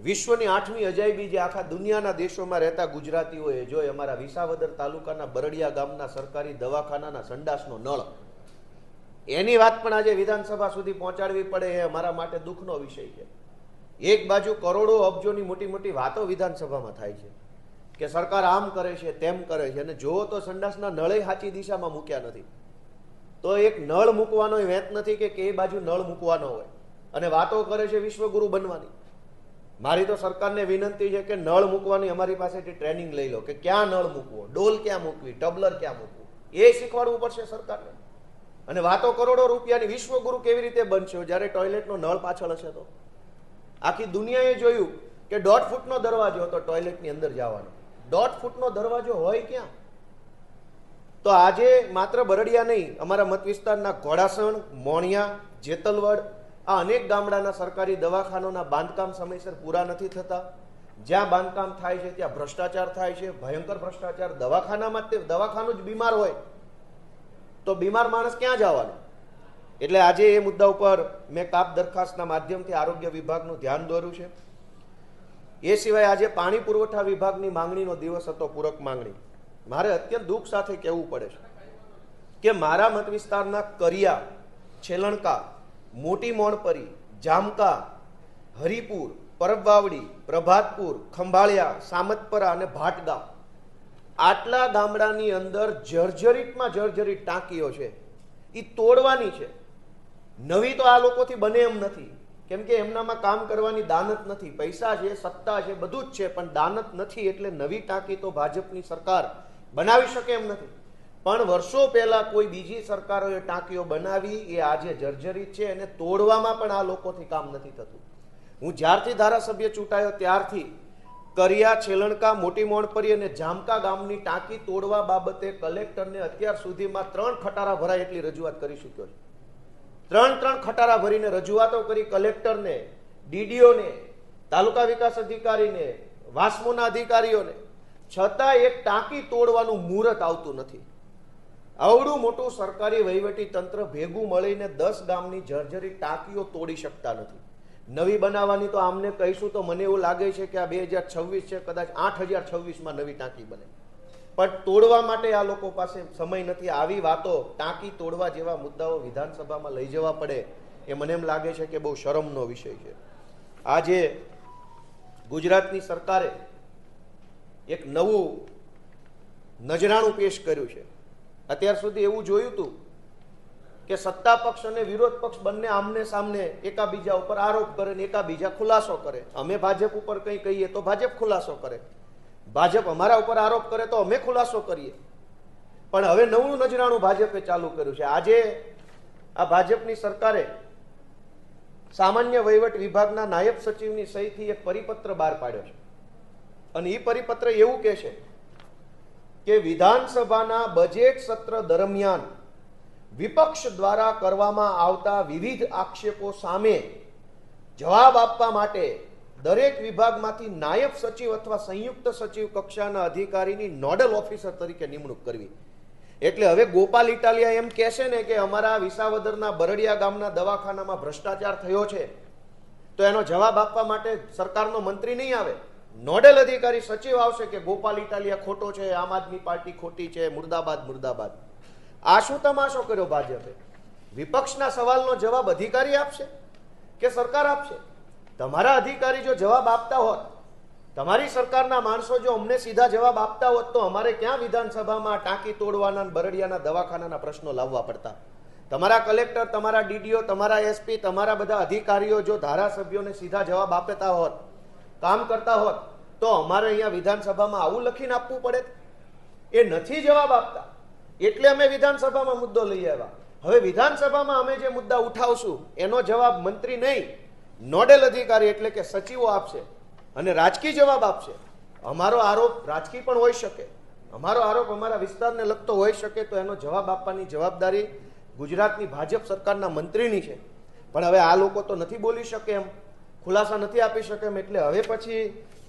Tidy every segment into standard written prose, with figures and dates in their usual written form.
વિશ્વની 8મી અજાયબી જે આખા દુનિયાના દેશોમાં રહેતા ગુજરાતીઓએ જોઈ અમારા વિસાવદર તાલુકાના બરડિયા ગામના સરકારી દવાખાનાના સંડાસનો નળ, એની વાત પણ આજે વિધાનસભા સુધી પહોંચાડવી પડે એ અમારા માટે દુઃખનો વિષય છે. એક બાજુ કરોડો અબજોની મોટી મોટી વાતો વિધાનસભામાં થાય છે કે સરકાર આમ કરે છે તેમ કરે છે, અને જોવો તો સંડાસના નળે સાચી દિશામાં મૂક્યા નથી. તો એક નળ મૂકવાનો વેત નથી કે એ બાજુ નળ મૂકવાનો હોય, અને વાતો કરે છે વિશ્વગુરુ બનવાની. મારી તો સરકારને વિનંતી છે કે નળ મૂકવાની અમારી પાસેથી ટ્રેનિંગ લઈ લો, કે ક્યાં નળ મૂકવો, ડોલ ક્યાં મૂકવી, ટબલર ક્યાં મૂકવું, એ શીખવાડવું પડશે સરકારને. અને વાતો કરોડો રૂપિયાની, વિશ્વગુરુ કેવી રીતે બનશે જ્યારે ટોયલેટનો નળ પાછળ હશે? તો આખી દુનિયાએ જોયું કે 1.5 ફૂટનો દરવાજો હતો ટોયલેટની અંદર જવાનો. 1.5 ફૂટનો દરવાજો હોય ક્યાં? તો આજે માત્ર બરડિયા નહીં, અમારા મત વિસ્તારના ઘોડાસણ, મોણિયા, જેતલવડ, આ અનેક ગામડાના સરકારી દવાખાનાના બાંધકામ સમયસર પૂરા નથી થતા. જ્યાં બાંધકામ થાય છે ત્યાં ભ્રષ્ટાચાર થાય છે, ભયંકર ભ્રષ્ટાચાર. દવાખાનામાં દવાખાનું જ બીમાર હોય તો બીમાર માણસ ક્યાં જવાનો? એટલે આજે એ મુદ્દા ઉપર મેં કાપ દરખાસ્તના માધ્યમથી આરોગ્ય વિભાગનું ધ્યાન દોર્યું છે. એ સિવાય આજે પાણી પુરવઠા વિભાગની માંગણીનો દિવસ હતો, પૂરક માંગણી. મારે અત્યંત દુઃખ સાથે કહેવું પડે છે કે મારા મત વિસ્તારના કરિયા, છેલણકા, મોટી મોણપરી, જામકા, હરિપુર, પરબવાવડી, પ્રભાતપુર, ખંભાળિયા, સામતપરા અને ભાટગામ, આટલા ગામડાની અંદર જર્જરિતમાં જર્જરિત ટાંકીઓ છે. એ તોડવાની છે. નવી તો આ લોકોથી બને એમ નથી, કેમ કે એમનામાં કામ કરવાની દાનત નથી. પૈસા છે, સત્તા છે, બધું જ છે, પણ દાનત નથી. એટલે નવી ટાંકી તો ભાજપની સરકાર બનાવી શકે એમ નથી. પણ વર્ષો પહેલા કોઈ બીજી સરકારોએ ટાંકીઓ બનાવી, એ આજે જર્જરિત છે, અને તોડવામાં પણ આ લોકોથી કામ નથી થતું. હું જ્યારથી ધારાસભ્ય ચૂંટાયો ત્યારથી કરિયા, છેલણકા, મોટી મોણપરી અને જામકા ગામની ટાંકી તોડવા બાબતે કલેક્ટરને અત્યાર સુધીમાં 3 ખટારા ભરાય એટલી રજૂઆત કરી ચૂક્યો છે. 3 ખટારા ભરીને રજૂઆતો કરી કલેક્ટરને, ડીડીઓને, તાલુકા વિકાસ અધિકારીને, વાસ્મોના અધિકારીઓને, છતાં એક ટાંકી તોડવાનું મુહૂર્ત આવતું નથી. આવડું મોટું સરકારી વહીવટી તંત્ર ભેગું મળીને 10 ગામની જર્જરિત ટાંકીઓ તોડી શકતા નથી. નવી બનાવવાની તો આમને કહીશું તો મને એવું લાગે છે કે આ 2026 છે, કદાચ 8026માં નવી ટાંકી બને, પણ તોડવા માટે આ લોકો પાસે સમય નથી. આવી વાતો, ટાંકી તોડવા જેવા મુદ્દાઓ વિધાનસભામાં લઈ જવા પડે એ મને એમ લાગે છે કે બહુ શરમનો વિષય છે. આજે ગુજરાતની સરકારે એક નવું નજરાણું પેશ કર્યું છે. અત્યાર સુધી એવું જોયું હતું કે સત્તા પક્ષ અને વિરોધ પક્ષ બંને આમને સામને એકાબીજા ઉપર આરોપ કરે ને એકાબીજા ખુલાસો કરે. અમે ભાજપ ઉપર કંઈ કહીએ તો ભાજપ ખુલાસો કરે, ભાજપ અમારા ઉપર આરોપ કરે તો અમે ખુલાસો કરીએ. પણ હવે નવું નજરાણું ભાજપે ચાલુ કર્યું છે. આજે આ ભાજપની સરકારે સામાન્ય વહીવટ વિભાગના નાયબ સચિવની સહીથી એક પરિપત્ર બહાર પાડ્યો છે, અને એ પરિપત્ર એવું કહે છે કે વિધાનસભાના બજેટ સત્ર દરમિયાન વિપક્ષ દ્વારા કરવામાં આવતા વિવિધ આક્ષેપો સામે જવાબ આપવા માટે દરેક વિભાગમાંથી નાયબ સચિવ અથવા સંયુક્ત સચિવ કક્ષાના અધિકારીની નોડલ ઓફિસર તરીકે નિમણૂક કરવી. એટલે હવે ગોપાલ ઇટાલિયા એમ કહેશે ને કે અમારા વિસાવદરના બરડિયા ગામના દવાખાનામાં ભ્રષ્ટાચાર થયો છે, તો એનો જવાબ આપવા માટે સરકારનો મંત્રી નહીં આવે, નોડલ અધિકારી સચિવ આવશે કે ગોપાલ ઇટાલિયા ખોટો છે, આમ આદમી પાર્ટી ખોટી છે, મુર્દાબાદ મુર્દાબાદ. આ શું તમાશો કર્યો ભાજપે? વિપક્ષના સવાલનો જવાબ અધિકારી આપશે કે સરકાર આપશે? તમારા અધિકારી જો જવાબ આપતા હોત, તમારી સરકારના માણસો જો અમને સીધા જવાબ આપતા હોત, તો અમારે ક્યાં વિધાનસભામાં ટાંકી તોડવાના, બરડિયાના દવાખાનાના પ્રશ્નો લાવવા પડતા? તમારા કલેક્ટર, તમારા ડીડીઓ, તમારા એસપી, તમારા બધા અધિકારીઓ જો ધારાસભ્યોને સીધા જવાબ આપતા હોત, કામ કરતા હોત, તો અમારે અહીંયા વિધાનસભામાં આવું લખીને આપવું પડે? એ નથી જવાબ આપતા, એટલે અમે વિધાનસભામાં મુદ્દો લઈ આવ્યા. હવે વિધાનસભામાં અમે જે મુદ્દા ઉઠાવશું એનો જવાબ મંત્રી નહીં, નોડલ અધિકારી એટલે કે સચિવો આપશે, અને રાજકીય જવાબ આપશે. અમારો આરોપ રાજકીય પણ હોઈ શકે, અમારો આરોપ અમારા વિસ્તારને લગતો હોઈ શકે, તો એનો જવાબ આપવાની જવાબદારી ગુજરાતની ભાજપ સરકારના મંત્રીની છે. પણ હવે આ લોકો તો નથી બોલી શકે એમ, ખુલાસા નથી આપી શકે એમ. એટલે હવે પછી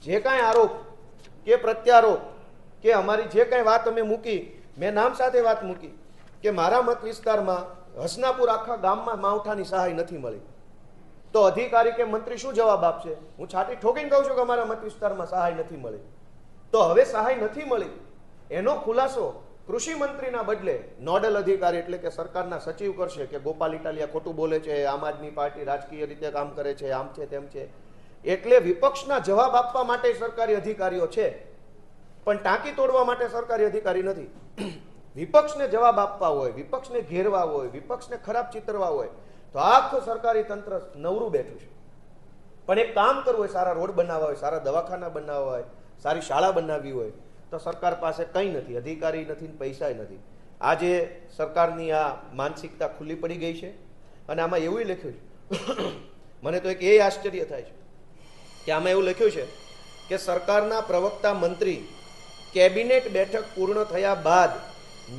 જે કાંઈ આરોપ કે પ્રત્યારોપ કે અમારી જે કાંઈ વાત અમે મૂકી, મેં નામ સાથે વાત મૂકી કે મારા મત વિસ્તારમાં હસનાપુર આખા ગામમાં માવઠાની સહાય નથી મળી. તો અધિકારી કે મંત્રી શું જવાબ આપશે? હું છાતી ઠોકીને કહું છું કે અમારા મત વિસ્તારમાં સહાય નથી મળી. તો હવે સહાય નથી મળી એનો ખુલાસો કૃષિ મંત્રીના બદલે નોડલ અધિકારી એટલે કે સરકારના સચિવ કરશે કે ગોપાલ ઇટાલિયા ખોટું બોલે છે, આમ આદમી પાર્ટી રાજકીય રીતે કામ કરે છે, આમ છે તેમ છે. એટલે વિપક્ષના જવાબ આપવા માટે સરકારી અધિકારીઓ છે, પણ ટાંકી તોડવા માટે સરકારી અધિકારી નથી. વિપક્ષને જવાબ આપવા હોય, વિપક્ષને ઘેરવા હોય, વિપક્ષને ખરાબ ચિતરવા હોય તો આખું સરકારી તંત્ર નવરું બેઠું છે. પણ એક કામ કરવું હોય, સારા રોડ બનાવવા હોય, સારા દવાખાના બનાવવા હોય, સારી શાળા બનાવવી હોય તો સરકાર પાસે કંઈ નથી, અધિકારી નથી, પૈસા નથી. આજે સરકારની આ માનસિકતા ખુલ્લી પડી ગઈ છે. અને આમાં એવું લખ્યું છે, મને તો એક એ આશ્ચર્ય થાય છે કે આમાં એવું લખ્યું છે કે સરકારના પ્રવક્તા મંત્રી કેબિનેટ બેઠક પૂર્ણ થયા બાદ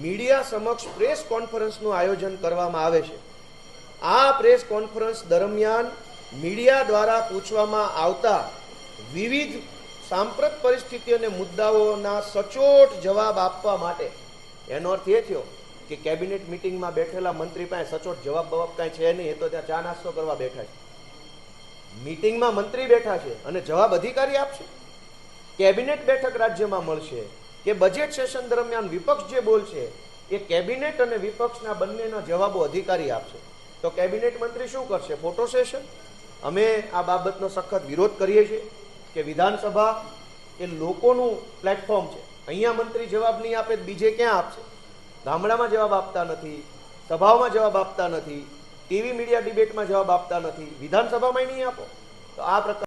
મીડિયા સમક્ષ પ્રેસ કોન્ફરન્સનું આયોજન કરવામાં આવે છે. આ પ્રેસ કોન્ફરન્સ દરમિયાન મીડિયા દ્વારા પૂછવામાં આવતા વિવિધ સાંપ્રત પરિસ્થિતિ અને મુદ્દાઓના સચોટ જવાબ આપવા માટે, એનો અર્થ એ થયો કે કેબિનેટ મિટિંગમાં બેઠેલા મંત્રી પાસે સચોટ જવાબ કાંઈ છે નહીં, એ તો ત્યાં ચા નાસ્તો કરવા બેઠા છે. મીટિંગમાં મંત્રી બેઠા છે અને જવાબ અધિકારી આપશે? કેબિનેટ બેઠક રાજ્યમાં મળશે કે બજેટ સેશન દરમિયાન વિપક્ષ જે બોલશે એ કેબિનેટ અને વિપક્ષના બંનેના જવાબો અધિકારી આપશે. તો કેબિનેટ મંત્રી શું કરશે? Photo session? અમે આ બાબતનો સખત વિરોધ કરીએ છીએ કે વિધાનસભા એ લોકોનું પ્લેટફોર્મ છે. અહીંયા મંત્રી જવાબ નહીં આપે બીજે ક્યાં આપશે? ગામડામાં જવાબ આપતા નથી, સભાઓમાં જવાબ આપતા નથી, ટીવી મીડિયા ડિબેટમાં જવાબ આપતા નથી, વિધાનસભામાં નહીં આપો તો આ પ્રકાર